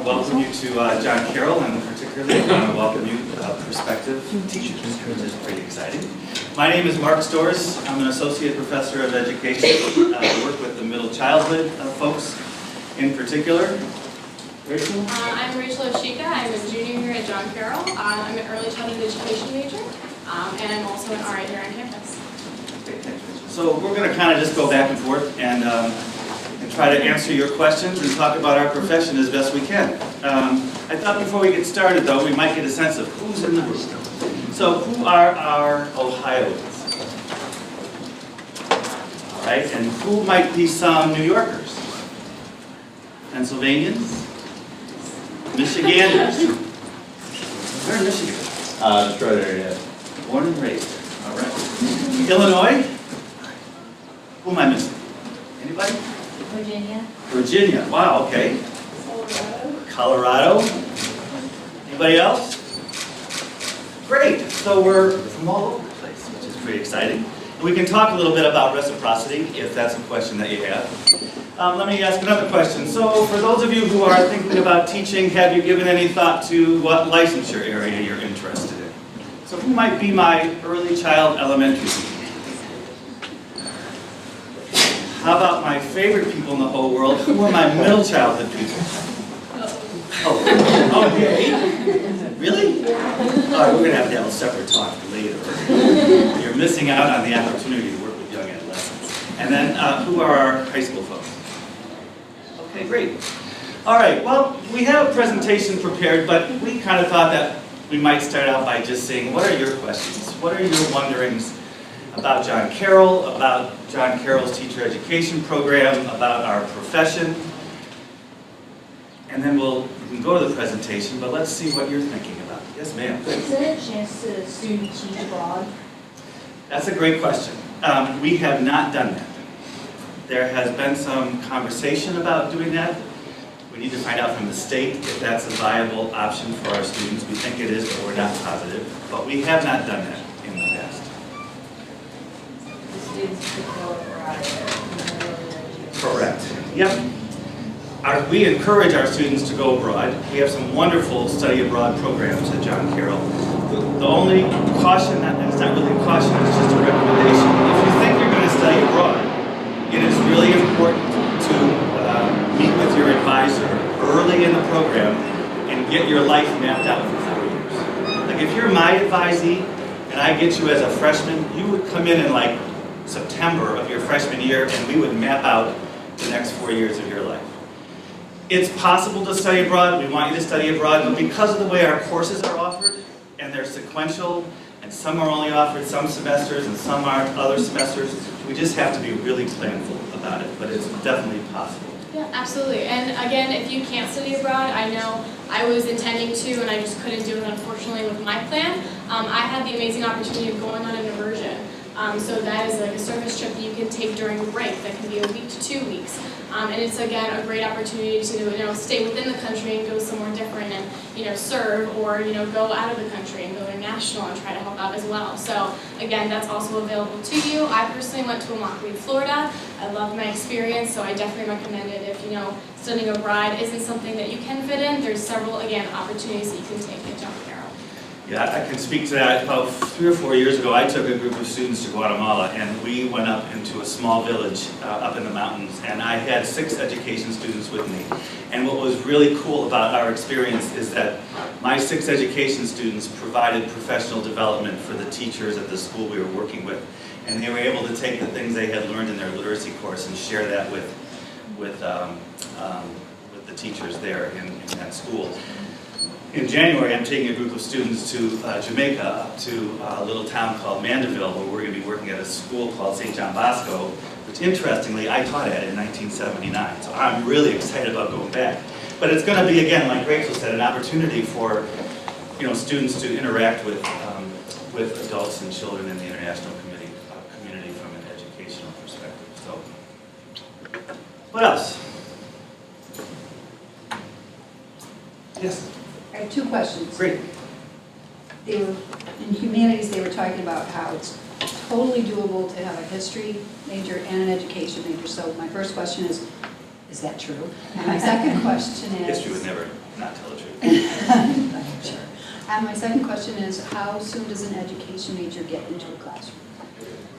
welcome you to John Carroll, and particularly I want to welcome you prospective teachers, which is pretty exciting. My name is Mark Storz. I'm an associate professor of education. I work with the middle childhood folks in particular. Rachel? I'm Rachel Osheka. I'm a junior here at John Carroll. I'm an early childhood education major, and I'm also an RA here on campus. Okay, thanks, Rachel. So we're going to kind of just go back and forth and try to answer your questions and talk about our profession as best we can. I thought before we get started, though, we might get a sense of who's in the room. So who are our Ohioans? All right, and who might be some New Yorkers? Pennsylvanians? Michiganders? Where in Michigan? Detroit area. Born and raised. All right. Illinois? Who am I missing? Anybody? Virginia. Virginia. Wow, okay. Colorado. Anybody else? Great. So we're from all over the place, which is pretty exciting. And we can talk a little bit about reciprocity, if that's a question that you have. Let me ask another question. So for those of you who are thinking about teaching, have you given any thought to what licensure area you're interested in? So who might be my early child elementary teacher? How about my favorite people in the whole world? Who are my middle childhood people? Oh, okay. Really? All right, we're going to have a separate talk later. You're missing out on the opportunity to work with young adolescents. And then who are our high school folks? Okay, great. All right, well, we have a presentation prepared, but we kind of thought that we might start out by just saying, what are your questions? What are your wonderings about John Carroll, about John Carroll's teacher education program, about our profession? And then we can go to the presentation, but let's see what you're thinking about. Yes, ma'am. Is there a chance to student teach abroad? That's a great question. We have not done that. There has been some conversation about doing that. We need to find out from the state if that's a viable option for our students. We think it is, but we're not positive. But we have not done that in the past. The students could go abroad. Correct. Yep. We encourage our students to go abroad. We have some wonderful study abroad programs at John Carroll. The only caution, and it's not really a caution, it's just a recommendation. If you think you're going to study abroad, it is really important to meet with your advisor early in the program and get your life mapped out for 4 years. Like if you're my advisee and I get you as a freshman, you would come in like September of your freshman year and we would map out the next 4 years of your life. It's possible to study abroad, we want you to study abroad, but because of the way our courses are offered, and they're sequential, and some are only offered some semesters and some aren't other semesters, we just have to be really planful about it, but it's definitely possible. Yeah, absolutely. And again, if you can't study abroad, I know I was intending to, and I just couldn't do it, unfortunately, with my plan. I had the amazing opportunity of going on an immersion. So that is like a service trip that you can take during a break. That can be a week to 2 weeks. And it's, again, a great opportunity to, stay within the country and go somewhere different and, serve or, go out of the country and go international and try to help out as well. So, again, that's also available to you. I personally went to Immokalee, Florida. I loved my experience, so I definitely recommend it if, studying abroad isn't something that you can fit in. There's several, again, opportunities that you can take at John Carroll. Yeah, I can speak to that. About 3 or 4 years ago, I took a group of students to Guatemala, and we went up into a small village up in the mountains, and I had 6 education students with me. And what was really cool about our experience is that my 6 education students provided professional development for the teachers at the school we were working with, and they were able to take the things they had learned in their literacy course and share that with the teachers there in that school. In January, I'm taking a group of students to Jamaica, up to a little town called Mandeville, where we're going to be working at a school called St. John Bosco, which interestingly, I taught at in 1979. So I'm really excited about going back. But it's going to be, again, like Rachel said, an opportunity for students to interact with adults and children in the international community from an educational perspective. So, what else? Yes? I have 2 questions. Great. They were, in humanities, they were talking about how it's totally doable to have a history major and an education major. So my first question is, Is that true? And my second question is... History would never not tell the truth. I'm sure. And my second question is, how soon does an education major get into a classroom?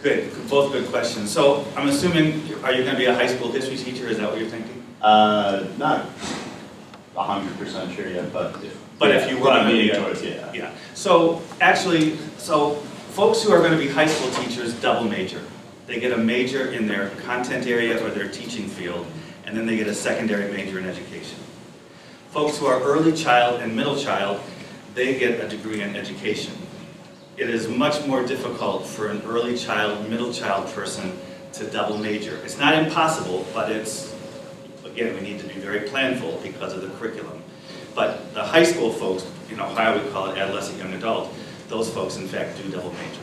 Good, both good questions. So I'm assuming, are you going to be a high school history teacher? Is that what you're thinking? Not 100% sure yet, but if you were I'm to be leaning towards, yeah. Yeah. So actually, folks who are going to be high school teachers double major. They get a major in their content area or their teaching field, and then they get a secondary major in education. Folks who are early child and middle child, they get a degree in education. It is much more difficult for an early child, middle child person to double major. It's not impossible, but it's, again, we need to be very planful because of the curriculum. But the high school folks, in Ohio we call it adolescent young adult, those folks in fact do double major.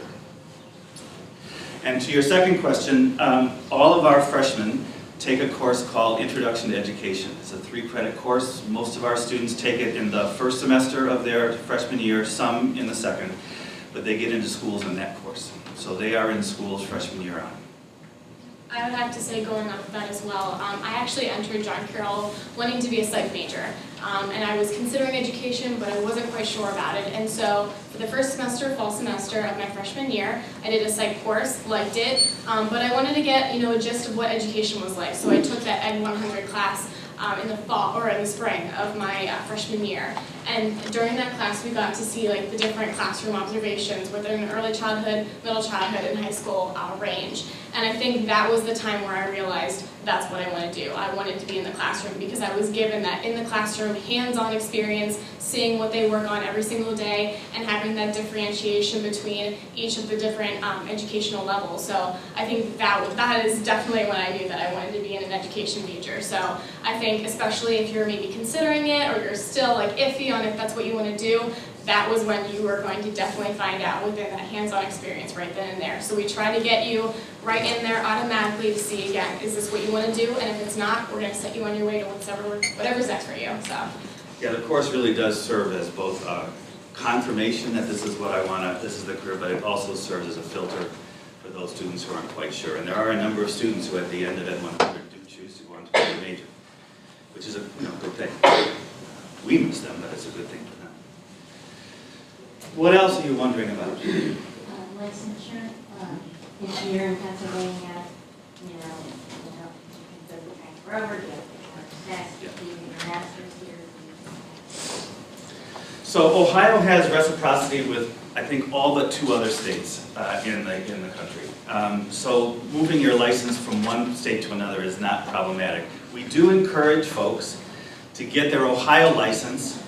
And to your second question, all of our freshmen take a course called Introduction to Education. It's a 3-credit course. Most of our students take it in the first semester of their freshman year, some in the second, but they get into schools in that course. So they are in schools freshman year on. I would have to say, going off of that as well, I actually entered John Carroll wanting to be a psych major, and I was considering education, but I wasn't quite sure about it. And so for the first semester, fall semester of my freshman year, I did a psych course, liked it, but I wanted to get a gist of what education was like. So I took that Ed 100 class in the fall or in the spring of my freshman year. And during that class, we got to see like the different classroom observations within early childhood, middle childhood, and high school range. And I think that was the time where I realized that's what I want to do. I wanted to be in the classroom because I was given that in the classroom, hands-on experience, seeing what they work on every single day, and having that differentiation between each of the different educational levels. So I think that is definitely when I knew that I wanted to be in an education major. So I think especially if you're maybe considering it or you're still like iffy on if that's what you want to do, that was when you were going to definitely find out within that hands-on experience right then and there. So we try to get you right in there automatically to see, again, is this what you want to do? And if it's not, we're going to set you on your way to whatever's next for you. So. Yeah, the course really does serve as both confirmation that this is what I want to, this is the career, but it also serves as a filter for those students who aren't quite sure. And there are a number of students who at the end of Ed 100 do choose to go on to be a major, which is a good thing. We miss them, but it's a good thing for them. What else are you wondering about? Licensure, if you're in Pennsylvania, you can go to transfer over, do you have to do your master's here? So Ohio has reciprocity with, I think, all but 2 other states in the country. So moving your license from one state to another is not problematic. We do encourage folks to get their Ohio license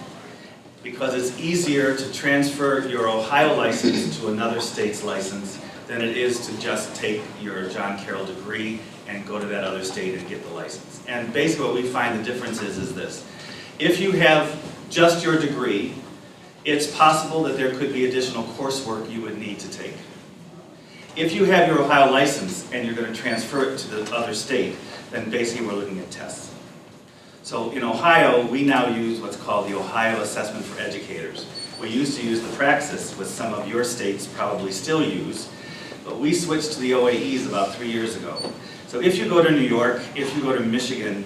because it's easier to transfer your Ohio license to another state's license than it is to just take your John Carroll degree and go to that other state and get the license. And basically what we find the difference is this. If you have just your degree, it's possible that there could be additional coursework you would need to take. If you have your Ohio license and you're going to transfer it to the other state, then basically we're looking at tests. So in Ohio, we now use what's called the Ohio Assessment for Educators. We used to use the Praxis, which some of your states probably still use, but we switched to the OAEs about 3 years ago. So if you go to New York, if you go to Michigan,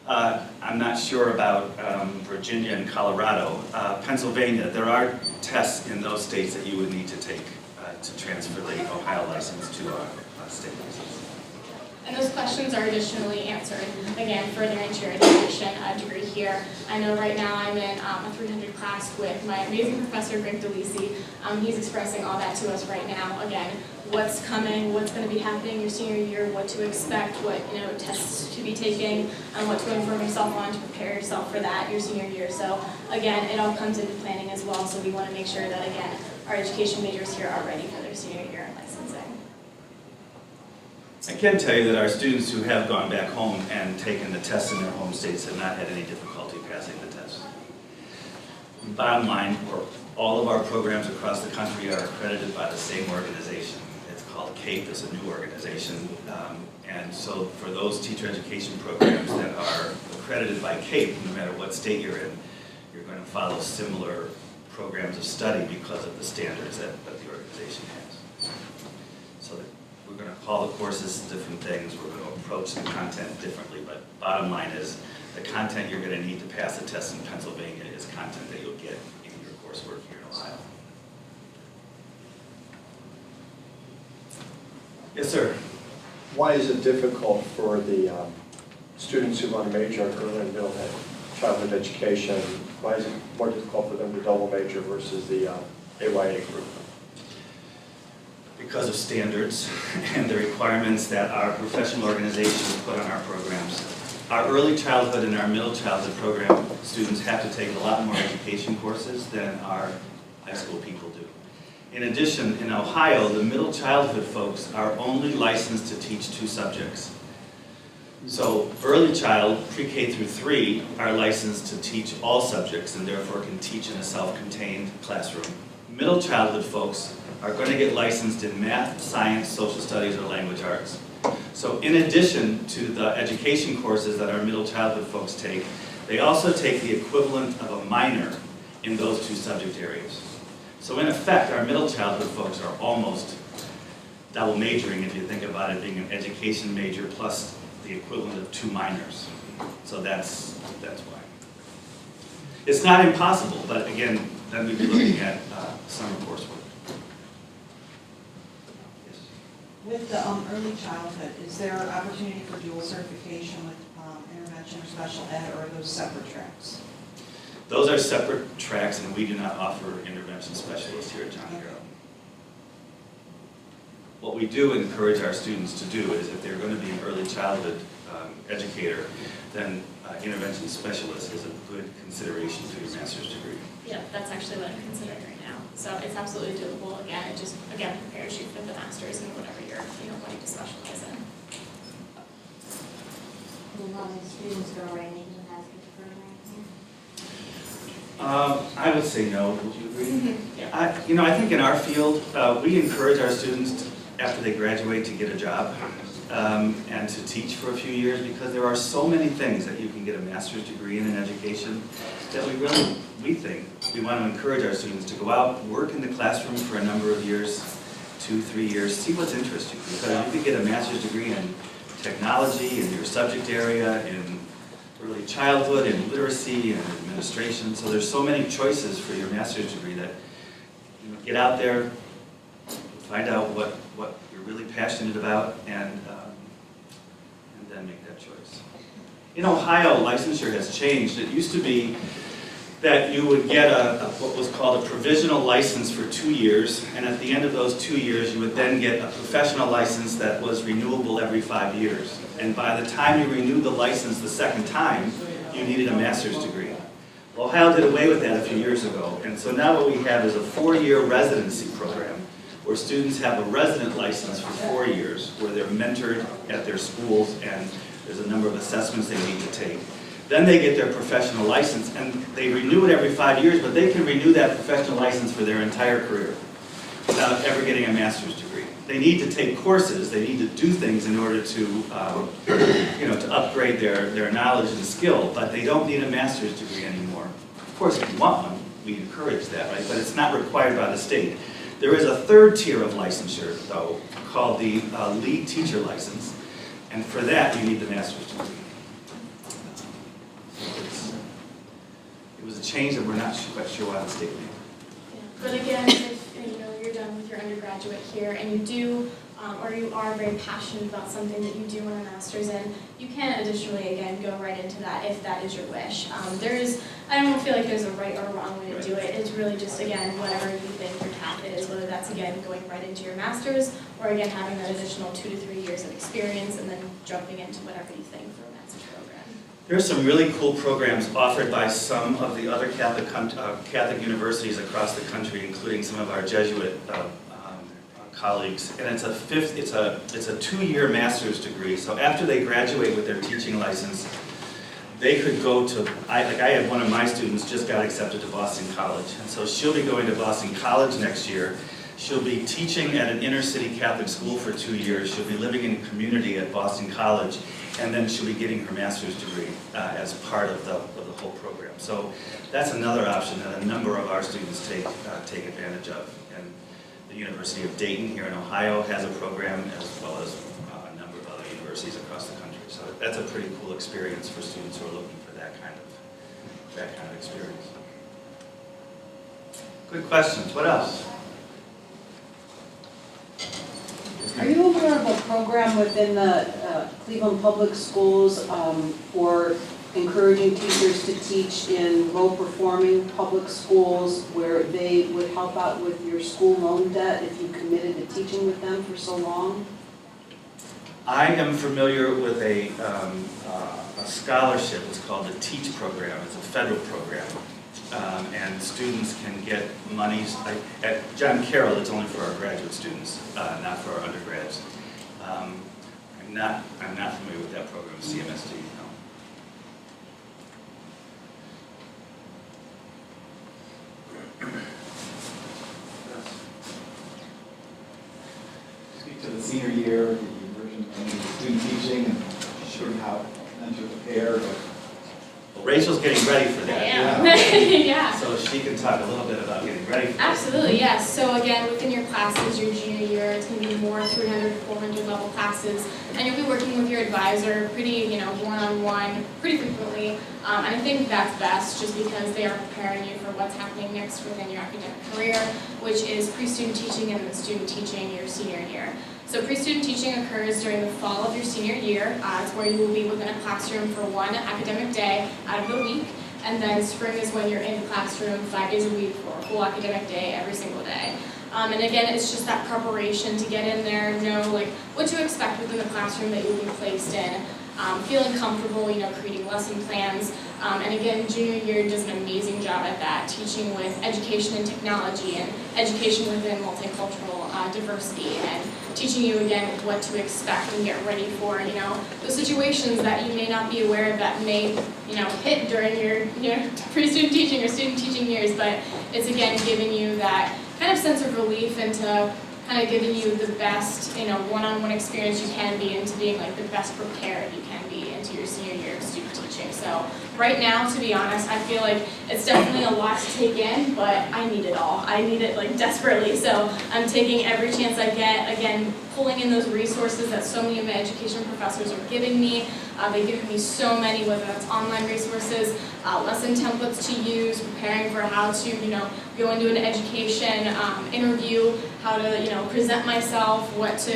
I'm not sure about Virginia and Colorado, Pennsylvania, there are tests in those states that you would need to take to transfer the Ohio license to a state license. And those questions are additionally answered, again, further into your education degree here. I know right now I'm in a 300 class with my amazing professor, Greg DeLisi. He's expressing all that to us right now. Again, what's coming, what's going to be happening your senior year, what to expect, what tests to be taking, and what to inform yourself on to prepare yourself for that your senior year. So again, it all comes into planning as well, so we want to make sure that, again, our education majors here are ready for their senior year in licensing. I can tell you that our students who have gone back home and taken the tests in their home states have not had any difficulty passing the test. Bottom line, all of our programs across the country are accredited by the same organization. It's called CAPE, it's a new organization. And so for those teacher education programs that are accredited by CAPE, no matter what state you're in, you're going to follow similar programs of study because of the standards that the organization has. So that we're going to call the courses different things, we're going to approach the content differently, but bottom line is the content you're going to need to pass a test in Pennsylvania is content that you'll get in your coursework here in Ohio. Yes, sir. Why is it difficult for the students who want to major in early and middle childhood education? Why is it more difficult for them to double major versus the AYA group? Because of standards and the requirements that our professional organizations put on our programs. Our early childhood and our middle childhood program students have to take a lot more education courses than our high school people do. In addition, in Ohio, the middle childhood folks are only licensed to teach 2 subjects. So early child, pre-K through 3, are licensed to teach all subjects and therefore can teach in a self-contained classroom. Middle childhood folks are going to get licensed in math, science, social studies, or language arts. So in addition to the education courses that our middle childhood folks take, they also take the equivalent of a minor in those 2 subject areas. So in effect, our middle childhood folks are almost double majoring if you think about it being an education major plus the equivalent of 2 minors. So that's why. It's not impossible, but again, then we'd be looking at summer coursework. Yes. With the early childhood, is there an opportunity for dual certification with intervention or special ed, or are those separate tracks? Those are separate tracks, and we do not offer intervention specialists here at John Carroll. What we do encourage our students to do is if they're going to be an early childhood educator, then intervention specialist is a good consideration for your master's degree. Yeah, that's actually what I'm considering right now. So it's absolutely doable. Again, it just, prepares you for the master's and whatever you're, wanting to specialize in. A lot of students go right into the master's program here. I would say no. Would you agree? Yeah. I think in our field, we encourage our students after they graduate to get a job and to teach for a few years, because there are so many things that you can get a master's degree in education that we think we want to encourage our students to go out, work in the classroom for a number of years, 2-3 years, see what's interesting. Because you could get a master's degree in technology, in your subject area, in early childhood, in literacy, and administration. So there's so many choices for your master's degree that get out there, find out what you're really passionate about, and then make that choice. In Ohio, licensure has changed. It used to be that you would get what was called a provisional license for 2 years, and at the end of those 2 years, you would then get a professional license that was renewable every 5 years. And by the time you renewed the license the second time, you needed a master's degree. Well, Ohio did away with that a few years ago, and so now what we have is a 4-year residency program where students have a resident license for 4 years, where they're mentored at their schools and there's a number of assessments they need to take. Then they get their professional license, and they renew it every 5 years, but they can renew that professional license for their entire career without ever getting a master's degree. They need to take courses, they need to do things in order to, to upgrade their knowledge and skill, but they don't need a master's degree anymore. Of course, if you want one, we encourage that, right? But it's not required by the state. There is a 3rd tier of licensure, though, called the lead teacher license, and for that, you need the master's degree. It was a change that we're not quite sure why the state made. Yeah. But again, if you're done with your undergraduate here and you do, or you are very passionate about something that you do want a master's in, you can additionally, again, go right into that if that is your wish. I don't feel like there's a right or wrong way to do it. It's really just, again, whatever you think your path is, whether that's, again, going right into your master's, or again, having that additional 2 to 3 years of experience and then jumping into whatever you think for a master's program. There are some really cool programs offered by some of the other Catholic universities across the country, including some of our Jesuit colleagues, and it's a 2-year master's degree. So after they graduate with their teaching license, they could go to, I had one of my students just got accepted to Boston College, and so she'll be going to Boston College next year. She'll be teaching at an inner city Catholic school for 2 years. She'll be living in a community at Boston College, and then she'll be getting her master's degree as part of the whole program. So that's another option that a number of our students take advantage of. And The University of Dayton here in Ohio has a program, as well as a number of other universities across the country. So that's a pretty cool experience for students who are looking for that kind of experience. Good questions. What else? Are you aware of a program within the Cleveland Public Schools for encouraging teachers to teach in low-performing public schools where they would help out with your school loan debt if you committed to teaching with them for so long? I am familiar with a scholarship. It's called the TEACH program. It's a federal program. And students can get monies. At John Carroll, it's only for our graduate students, not for our undergrads. I'm not familiar with that program, CMSD. No. Speak to the senior year, the immersion in student teaching, and sure how then to prepare. Well, Rachel's getting ready for that. Yeah. So she can talk a little bit about getting ready for that. Absolutely, yes. So again, within your classes, your junior year, it's going to be more 300 to 400 level classes, and you'll be working with your advisor pretty, one-on-one, pretty frequently. And I think that's best, just because they are preparing you for what's happening next within your academic career, which is pre-student teaching and then student teaching your senior year. So pre-student teaching occurs during the fall of your senior year. It's where you will be within a classroom for one academic day out of the week. And then spring is when you're in the classroom 5 days a week for a full academic day every single day. And again, it's just that preparation to get in there, know what to expect within the classroom that you'll be placed in. Feeling comfortable, creating lesson plans. And again, junior year does an amazing job at that, teaching with education and technology and education within multicultural diversity, and teaching you again what to expect and get ready for, those situations that you may not be aware of that may, hit during your pre-student teaching or student teaching years, but it's again giving you that kind of sense of relief into kind of giving you the best, one-on-one experience you can be into being the best prepared you can be into your senior year of student teaching. So right now, to be honest, I feel like it's definitely a lot to take in, but I need it all. I need it desperately. So I'm taking every chance I get, again, pulling in those resources that so many of my education professors are giving me. They've given me so many, whether that's online resources, lesson templates to use, preparing for how to, go into an education interview, how to, present myself, what to,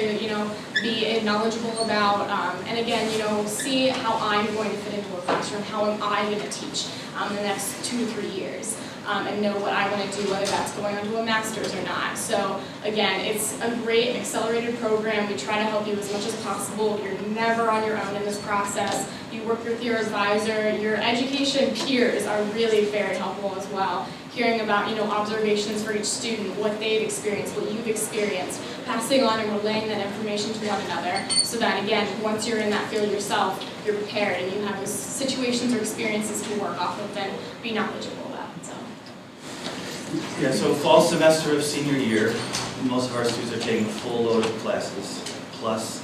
be knowledgeable about, and again, see how I'm going to fit into a classroom, how am I going to teach in the next 2 to 3 years. And know what I want to do, whether that's going on to a master's or not. So again, it's a great accelerated program. We try to help you as much as possible. You're never on your own in this process. You work with your advisor. Your education peers are really very helpful as well. Hearing about, observations for each student, what they've experienced, what you've experienced, passing on and relaying that information to one another, so that again, once you're in that field yourself, you're prepared and you have those situations or experiences to work off of and be knowledgeable about. So. Yeah, so fall semester of senior year, most of our students are taking full load of classes, plus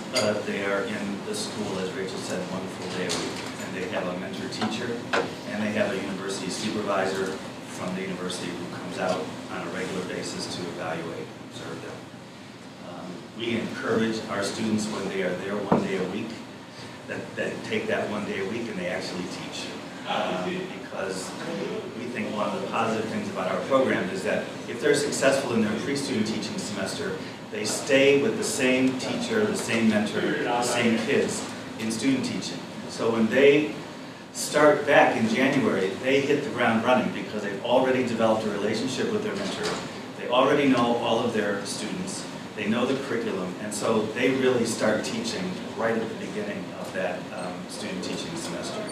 they are in the school, as Rachel said, 1 full day a week. And they have a mentor teacher, and they have a university supervisor from the university who comes out on a regular basis to evaluate and observe them. We encourage our students when they are there 1 day a week, that take that 1 day a week and they actually teach. Because we think one of the positive things about our program is that if they're successful in their pre-student teaching semester, they stay with the same teacher, the same mentor, the same kids in student teaching. So when they start back in January, they hit the ground running because they've already developed a relationship with their mentor. They already know all of their students. They know the curriculum, and so they really start teaching right at the beginning of that student teaching semester.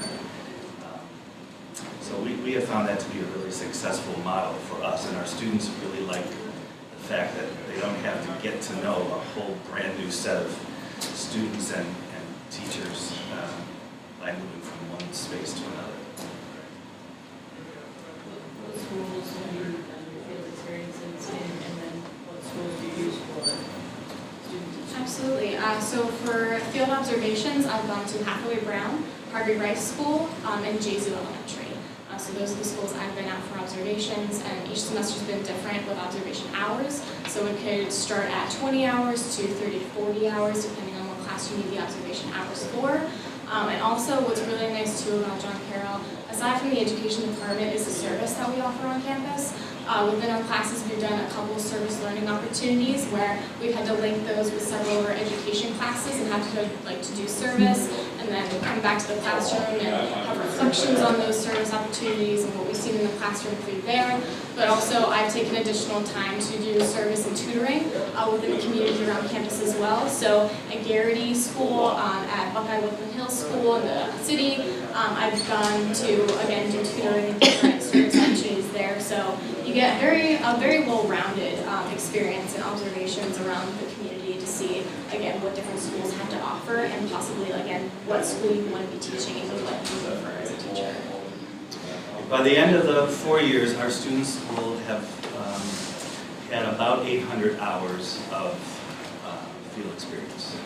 So we have found that to be a really successful model for us, and our students really like the fact that they don't have to get to know a whole brand new set of students and teachers by moving from one space to another. What schools have you done your field experiences in, and then what schools do you use for student teaching? Absolutely. So for field observations, I've gone to Hathaway Brown, Harvey Rice School, and JCU Elementary. So So those are the schools I've been at for observations, and each semester's been different with observation hours. So it could start at 20 hours to 30 to 40 hours, depending on what class you need the observation hours for. And also what's really nice too about John Carroll, aside from the education department, is the service that we offer on campus. Within our classes, we've done a couple service learning opportunities where we've had to link those with several of our education classes and have to do service, and then come back to the classroom and have reflections on those service opportunities and what we've seen in the classroom through there. But also, I've taken additional time to do service and tutoring within the community around campus as well. So at Garrity School, at Buckeye Woodland Hills School in the city, I've gone to, again, do tutoring and different service opportunities there. So you get a very well-rounded experience and observations around the community to see, again, what different schools have to offer and possibly, again, what school you want to be teaching and what you prefer as a teacher. By the end of the 4 years, our students will have had about 800 hours of field experience.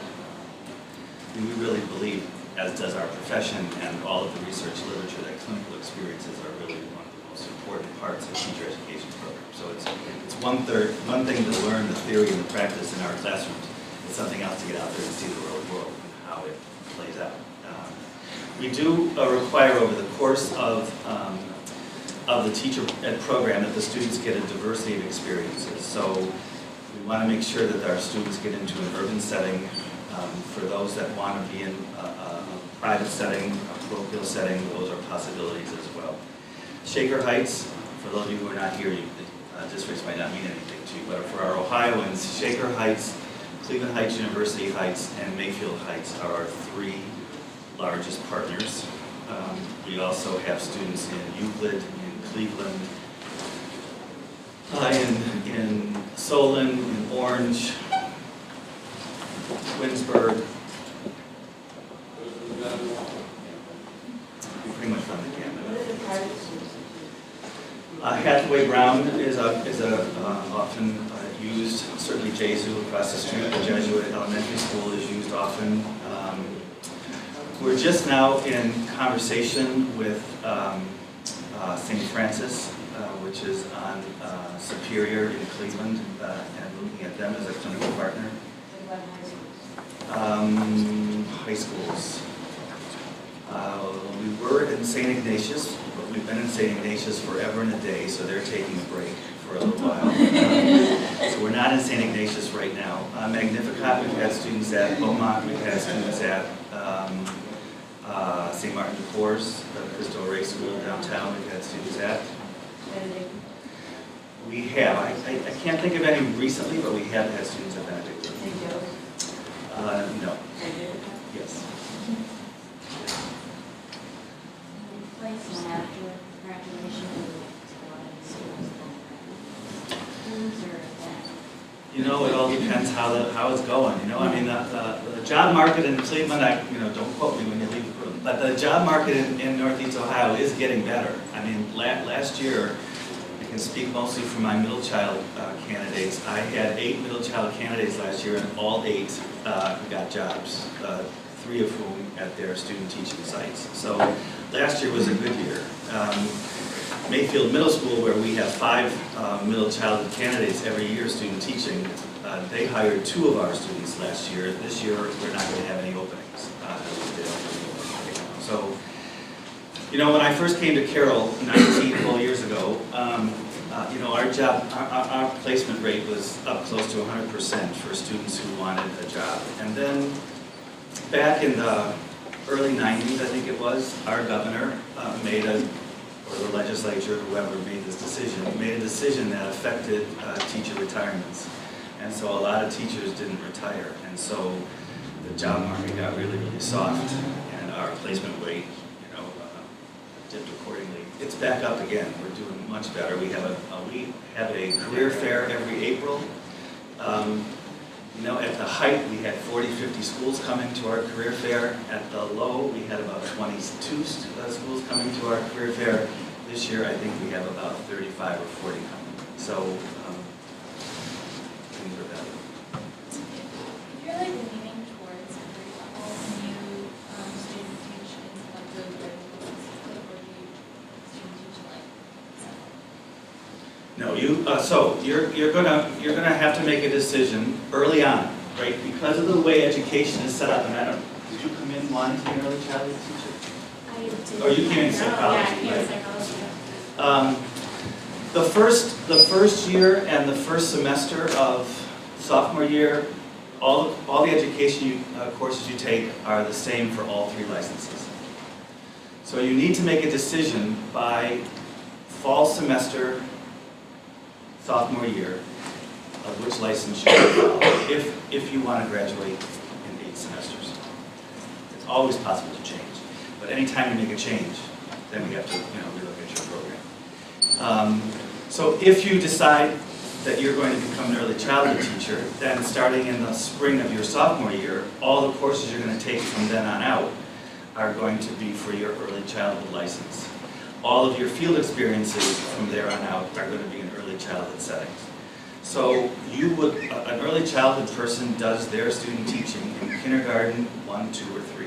And we really believe, as does our profession and all of the research literature, that clinical experiences are really one of the most important parts of teacher education programs. So it's one thing to learn the theory and the practice in our classrooms. It's something else to get out there and see the real world and how it plays out. We do require over the course of the teacher ed program that the students get a diversity of experiences. So we want to make sure that our students get into an urban setting. For those that want to be in a private setting, a parochial setting, those are possibilities as well. Shaker Heights, for those of you who are not here, districts might not mean anything to you, but for our Ohioans, Shaker Heights, Cleveland Heights University Heights, and Mayfield Heights are our three largest partners. We also have students in Euclid, in Cleveland, in Solon, in Orange, Twinsburg. We pretty much run the gamut. Hathaway Brown is often used, certainly JCU across the street, the Jesuit Elementary School is used often. We're just now in conversation with St. Francis, which is on Superior in Cleveland, and looking at them as a clinical partner. High schools. We were in St. Ignatius, but we've been in St. Ignatius forever and a day, so they're taking a break for a little while. So we're not in St. Ignatius right now. Magnificat, we've had students at Beaumont, we've had students at St. Martin de Porres, the Cristo Rey School downtown, we've had students at. We have. I can't think of any recently, but we have had students at Benedict. No. Yes. Placement after graduation You know, it all depends how it's going. You know, I mean, the job market in Cleveland, don't quote me when you leave the room, but the job market in Northeast Ohio is getting better. I mean, last year, I can speak mostly for my middle child candidates. I had 8 middle child candidates last year, and all 8 got jobs, 3 of whom at their student teaching sites. So last year was a good year. Mayfield Middle School, where we have 5 middle childhood candidates every year student teaching, they hired 2 of our students last year. This year, we're not going to have any openings. So, you know, when I first came to Carroll 19 whole years ago, our placement rate was up close to 100% for students who wanted a job. And then back in the early 90s, I think it was, our governor or the legislature, whoever made this decision, made a decision that affected teacher retirements. And so a lot of teachers didn't retire. And so the job market got really, really soft, and our placement rate, dipped accordingly. It's back up again. We're doing much better. We have a career fair every April. At the height, we had 40, 50 schools coming to our career fair. At the low, we had about 22 schools coming to our career fair. This year, I think we have about 35 or 40 coming. So, things are better. If you're leaning towards every level new student teach in the student teach No, you're gonna have to make a decision early on, right? Because of the way education is set up, and I don't, did you come in wanting to be an early childhood teacher? I did. Oh, you came in psychology, Yeah, I came in right? psychology. The first year and the first semester of sophomore year, all the education courses you take are the same for all 3 licenses. So you need to make a decision by fall semester, sophomore year, of which license you follow, if you want to graduate in 8 semesters. It's always possible to change, but anytime you make a change, then we have to, relook at your program. So if you decide that you're going to become an early childhood teacher, then starting in the spring of your sophomore year, all the courses you're going to take from then on out are going to be for your early childhood license. All of your field experiences from there on out are going to be in early childhood settings. So an early childhood person does their student teaching in kindergarten 1, 2, or 3.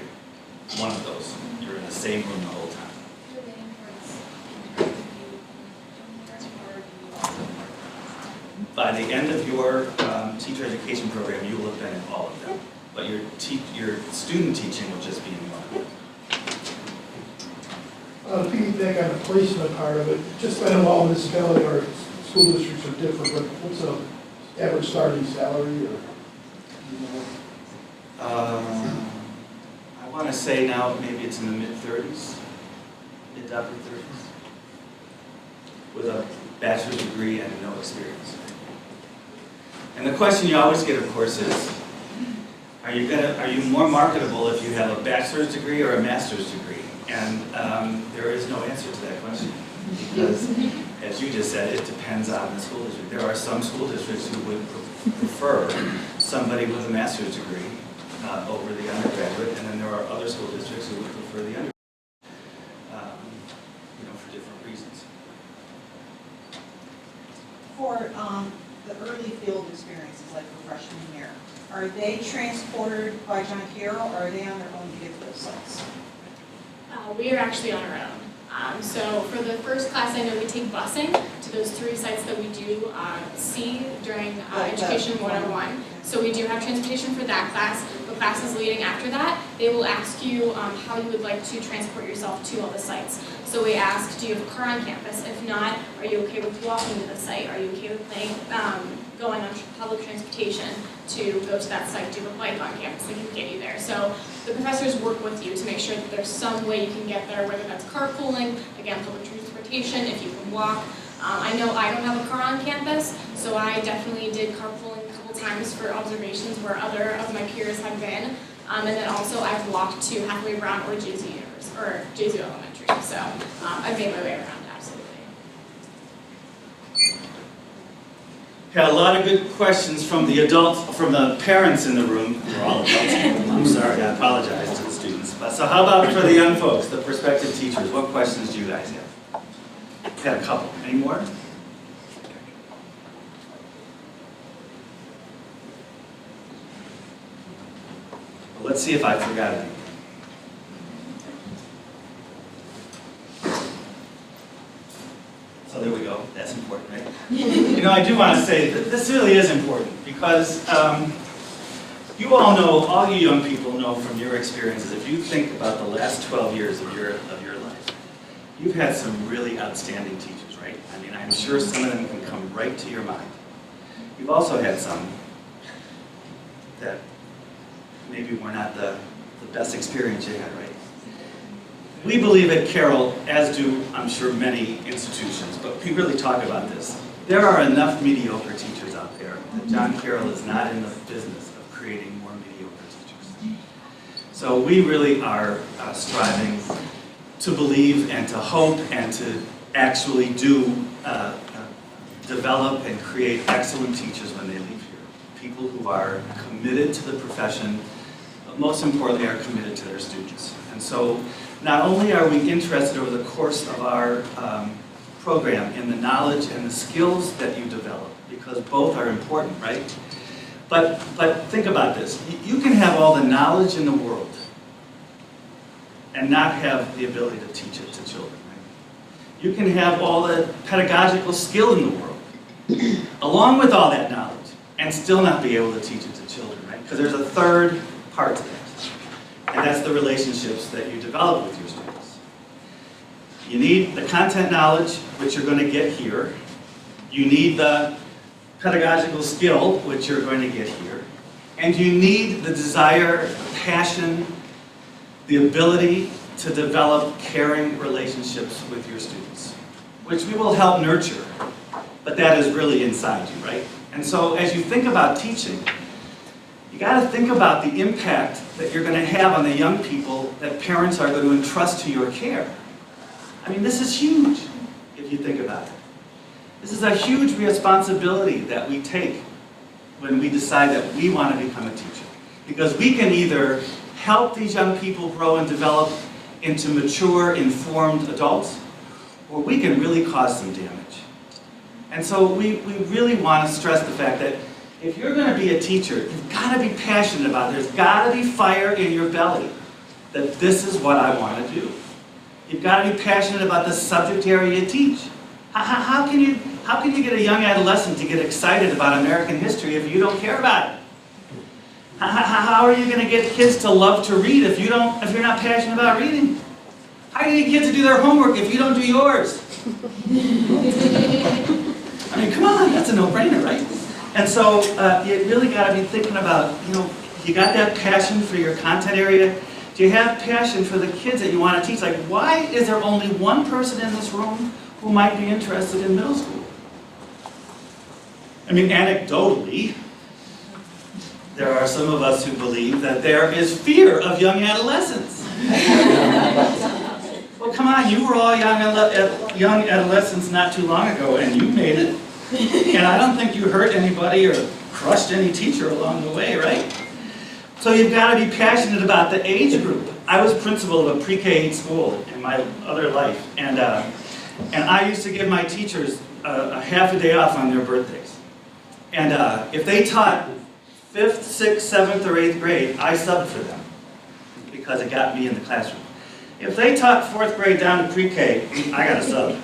One of those. You're in the same room the whole time. By the end of your teacher education program, you will have been in all of them. But your student teaching will just be in one. To piggyback on the placement part of it, just I know all municipalities or school districts are different, but what's the average starting salary or? I want to say now maybe it's in the mid-30s, mid to upper 30s, with a bachelor's degree and no experience. And the question you always get, of course, is, are you more marketable if you have a bachelor's degree or a master's degree? And there is no answer to that question, because, as you just said, it depends on the school district. There are some school districts who would prefer somebody with a master's degree over the undergraduate, and then there are other school districts who would prefer the undergraduate, for different reasons. For the early field experiences, like the freshman year, are they transported by John Carroll, or are they on their own to get to those sites? We are actually on our own. So for the first class, I know we take busing to those 3 sites that we do see during Education 101. So we do have transportation for that class. The classes leading after that, they will ask you how you would like to transport yourself to all the sites. So we ask, do you have a car on campus? If not, are you okay with walking to the site? Are you okay with going on public transportation to go to that site? Do you have a bike on campus that can get you there? So the professors work with you to make sure that there's some way you can get there, whether that's carpooling, again, public transportation, if you can walk. I know I don't have a car on campus, so I definitely did carpooling a couple times for observations where other of my peers have been. And then also I've walked to Hathaway Brown or JCU Elementary. So I've made my way around, absolutely. Had a lot of good questions from the adults, from the parents in the room. We're all adults. I'm sorry, I apologize to the students. But so how about for the young folks, the prospective teachers? What questions do you guys have? Had a couple. Any more? Well, let's see if I forgot anything. So there we go. That's important, right? I do want to say that this really is important because you all know, all you young people know from your experiences, if you think about the last 12 years of your life, you've had some really outstanding teachers, right? I mean, I'm sure some of them can come right to your mind. You've also had some that maybe were not the best experience you had, right? We believe at Carroll, as do, I'm sure, many institutions, but we really talk about this. There are enough mediocre teachers out there that John Carroll is not in the business of creating more mediocre teachers. So we really are striving to believe and to hope and to actually develop and create excellent teachers when they leave here. People who are committed to the profession, but most importantly are committed to their students. And so not only are we interested over the course of our program in the knowledge and the skills that you develop, because both are important, right? But think about this. You can have all the knowledge in the world and not have the ability to teach it to children, right? You can have all the pedagogical skill in the world Along with all that knowledge, and still not be able to teach it to children, right? Because there's a third part to that, and that's the relationships that you develop with your students. You need the content knowledge, which you're going to get here. You need the pedagogical skill, which you're going to get here. And you need the desire, the passion, the ability to develop caring relationships with your students, which we will help nurture, but that is really inside you, right? And so as you think about teaching, you got to think about the impact that you're going to have on the young people that parents are going to entrust to your care. I mean, this is huge, if you think about it. This is a huge responsibility that we take when we decide that we want to become a teacher. Because we can either help these young people grow and develop into mature, informed adults, or we can really cause some damage. And so we really want to stress the fact that if you're going to be a teacher, you've got to be passionate about it. There's got to be fire in your belly that this is what I want to do. You've got to be passionate about the subject area you teach. How can you get a young adolescent to get excited about American history if you don't care about it? How are you going to get kids to love to read if you're not passionate about reading? How are you going to get kids to do their homework if you don't do yours? I mean, come on, that's a no-brainer, right? And so you really got to be thinking about, you got that passion for your content area? Do you have passion for the kids that you want to teach? Like, why is there only one person in this room who might be interested in middle school? I mean, anecdotally, there are some of us who believe that there is fear of young adolescents. Well, come on, you were all young adolescents not too long ago, and you made it. And I don't think you hurt anybody or crushed any teacher along the way, right? So you've got to be passionate about the age group. I was principal of a pre-K school in my other life, and I used to give my teachers a half a day off on their birthdays. And if they taught 5th, 6th, 7th, or 8th grade, I subbed for them because it got me in the classroom. If they taught 4th grade down to pre-K, I got a sub.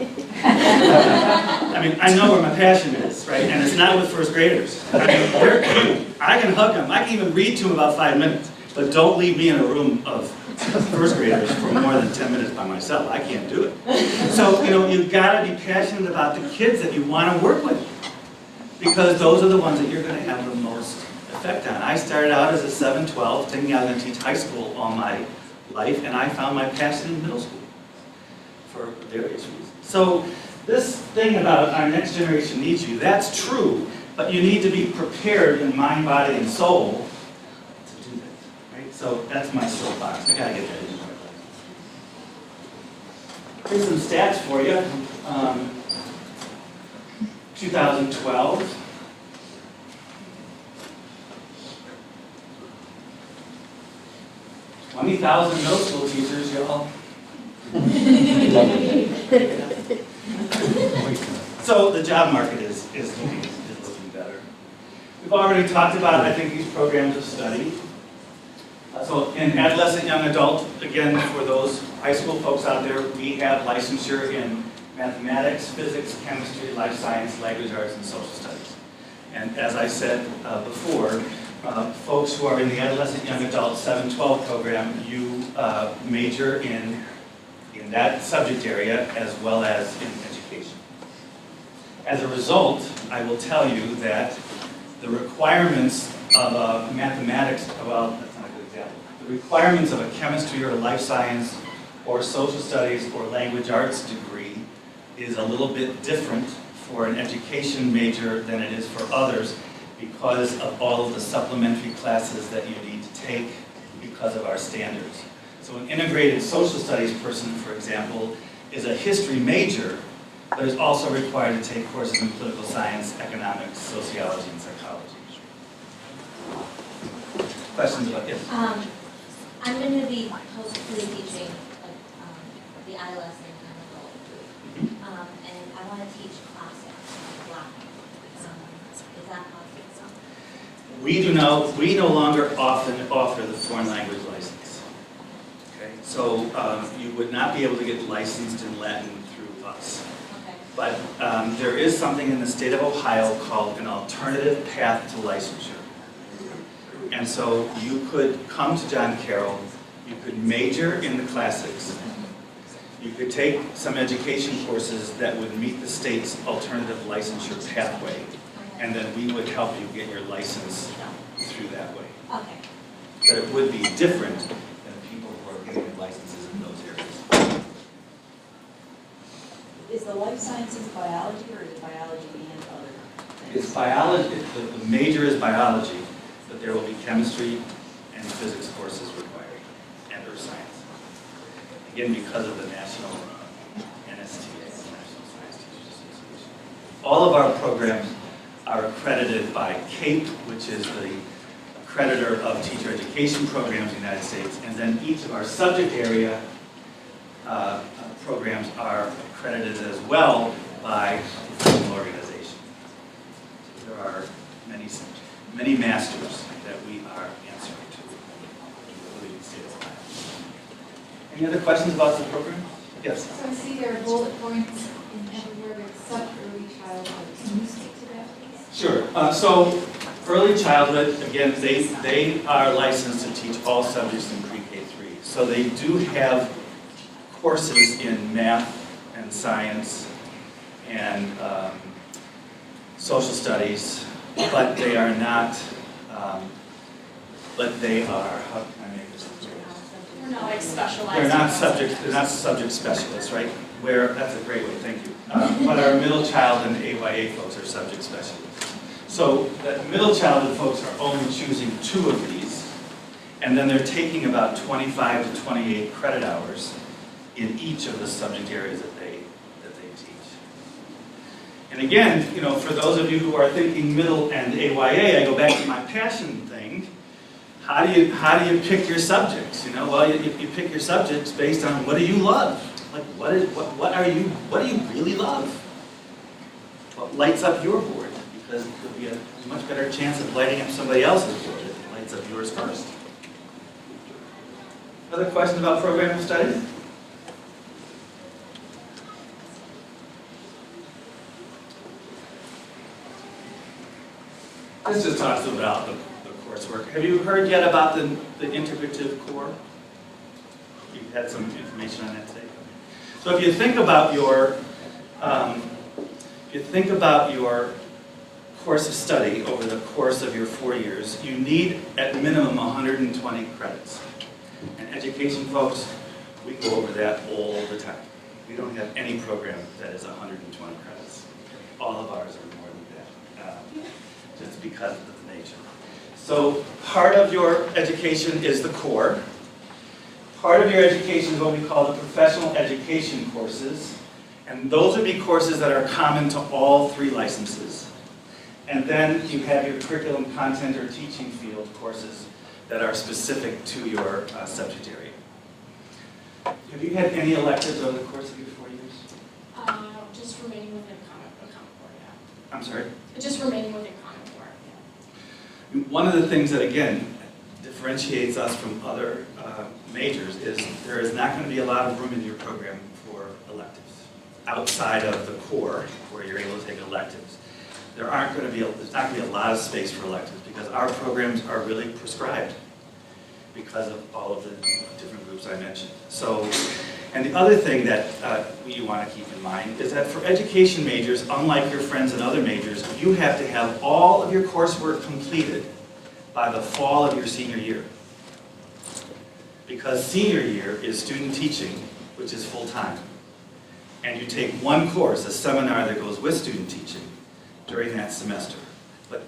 I mean, I know where my passion is, right? And it's not with first graders. I mean, they're cute. I can hug them. I can even read to them about 5 minutes. But don't leave me in a room of first graders for more than 10 minutes by myself. I can't do it. So, you've got to be passionate about the kids that you want to work with. Because those are the ones that you're going to have the most effect on. I started out as a 7-12, thinking I was going to teach high school all my life, and I found my passion in middle school for various reasons. So this thing about our next generation needs you, that's true, but you need to be prepared in mind, body, and soul to do that, right? So that's my soapbox. I gotta get that in there. Here's some stats for you. 2012. $20,000 middle school teachers, y'all. So the job market is looking better. We've already talked about, I think, these programs of study. So in adolescent young adult, again, for those high school folks out there, we have licensure in mathematics, physics, chemistry, life science, language arts, and social studies. And as I said before, folks who are in the adolescent young adult 7-12 program, you major in that subject area as well as in education. As a result, I will tell you that the requirements of mathematics, well, that's not a good example, the requirements of a chemistry or life science or social studies or language arts degree is a little bit different for an education major than it is for others because of all of the supplementary classes that you need to take because of our standards. So an integrated social studies person, for example, is a history major, but is also required to take courses in political science, economics, sociology, and psychology. Questions about this? I'm going to be hopefully teaching the adolescent and adult group, and I want to teach classics, like Latin. Is that possible? We no longer often offer the foreign language license. Okay, so you would not be able to get licensed in Latin through us. Okay. But there is something in the state of Ohio called an alternative path to licensure. And so you could come to John Carroll, you could major in the classics, you could take some education courses that would meet the state's alternative licensure pathway, and then we would help you get your license through that way. Okay. But it would be different than people who are getting licenses in those areas. Is the life sciences biology or is it biology and other things? It's biology, the major is biology, but there will be chemistry and physics courses required, and earth science. Again, because of the national NSTA, National Science Teachers Association. All of our programs are accredited by CAPE, which is the accreditor of teacher education programs in the United States, and then each of our subject area programs are accredited as well by a professional organization. There are many masters that we are answering to, including the state of Ohio. Any other questions about the program? Yes? So I see there are bullet points in everywhere with sub-early childhood. Can you speak to that, please? Sure. So early childhood, again, they are licensed to teach all subjects in pre-K3. So they do have courses in math and science and social studies, but they are not, how can I make this clear? We're not like specialized. They're not subject specialists, right? That's a great way, thank you. But our middle child and AYA folks are subject specialists. So the middle childhood folks are only choosing 2 of these, and then they're taking about 25 to 28 credit hours in each of the subject areas that they teach. And again, for those of you who are thinking middle and AYA, I go back to my passion thing. How do you pick your subjects? Well, you pick your subjects based on what do you love? Like what do you really love? What lights up your board? Because there'll be a much better chance of lighting up somebody else's board if it lights up yours first. Other questions about program of study? This just talks about the coursework. Have you heard yet about the integrative core? You've had some information on that today. So if you think about your course of study over the course of your 4 years, you need at minimum 120 credits. And education folks, we go over that all the time. We don't have any program that is 120 credits. All of ours are more than that, just because of the nature. So part of your education is the core. Part of your education is what we call the professional education courses. And those would be courses that are common to all 3 licenses. And then you have your curriculum, content, or teaching field courses that are specific to your subject area. Have you had any electives over the course of your 4 years? Just remaining within Common Core, yeah. I'm sorry? Just remaining within Common Core, yeah. One of the things that, again, differentiates us from other majors is there is not going to be a lot of room in your program for electives. Outside of the core, where you're able to take electives, there's not going to be a lot of space for electives because our programs are really prescribed because of all of the different groups I mentioned. So, and the other thing that you want to keep in mind is that for education majors, unlike your friends in other majors, you have to have all of your coursework completed by the fall of your senior year. Because senior year is student teaching, which is full-time. And you take one course, a seminar that goes with student teaching during that semester. But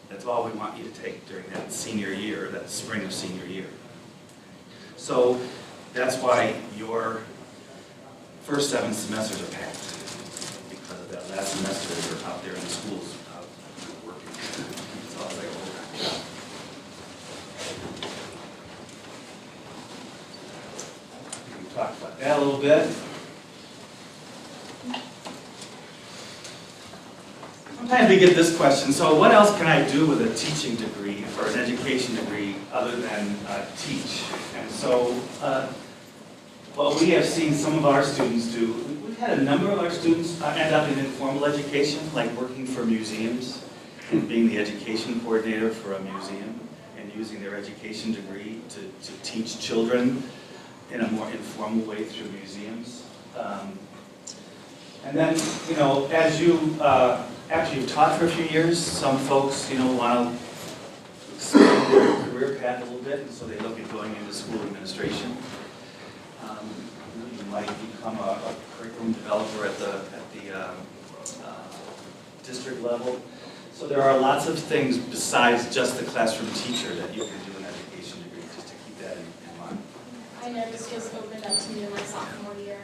that's all we want you to take during that senior year, that spring of senior year. So that's why your first 7 semesters are packed. Because of that last semester, you're out there in the schools working. So I was like, oh, we talked about that a little bit. Sometimes we get this question, so what else can I do with a teaching degree or an education degree other than teach? And so what we have seen some of our students do, we've had a number of our students end up in informal education, like working for museums and being the education coordinator for a museum and using their education degree to teach children in a more informal way through museums. And then, you know, as you, after you've taught for a few years, some folks, you know, want to expand their career path a little bit, and so they look at going into school administration. You might become a curriculum developer at the district level. So there are lots of things besides just the classroom teacher that you can do an education degree, just to keep that in mind. I know this was opened up to me in my sophomore year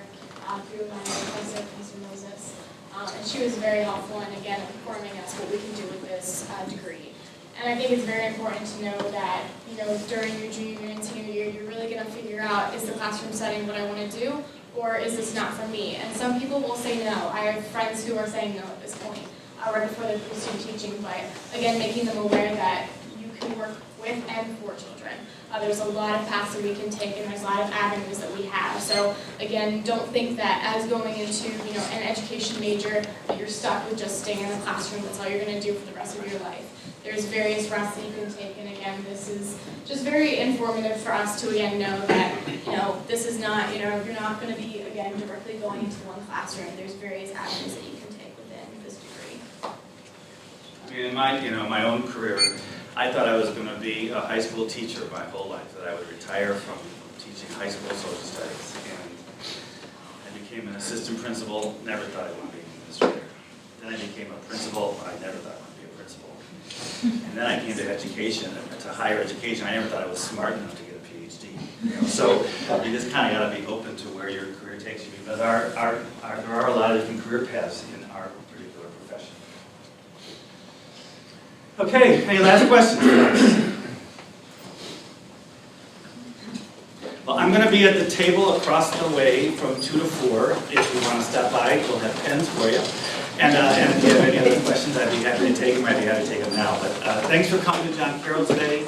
through my professor, Mr. Moses. And she was very helpful in, again, informing us what we can do with this degree. And I think it's very important to know that, you know, during your junior year and senior year, you're really going to figure out, is the classroom setting what I want to do, or is this not for me? And some people will say no. I have friends who are saying no at this point, right before they're pursuing teaching, but again, making them aware that you can work with and for children. There's a lot of paths that we can take, and there's a lot of avenues that we have. So again, don't think that as going into, you know, an education major that you're stuck with just staying in the classroom. That's all you're going to do for the rest of your life. There's various routes that you can take, and again, this is just very informative for us to again know that, you know, this is not, you know, you're not going to be again directly going into one classroom. There's various avenues that you can take within this degree. I mean, in my, you know, my own career, I thought I was going to be a high school teacher my whole life, that I would retire from teaching high school social studies. And I became an assistant principal, never thought I would be an administrator. Then I became a principal, I never thought I would be a principal. And then I came to education, to higher education. I never thought I was smart enough to get a PhD. You know? So you just kind of got to be open to where your career takes you, because there are a lot of different career paths in our particular profession. Okay, any last questions? Well, I'm going to be at the table across the way from 2 to 4. If you want to stop by, we'll have pens for you. And if you have any other questions, I'd be happy to take them. I'd be happy to take them now. But thanks for coming to John Carroll today.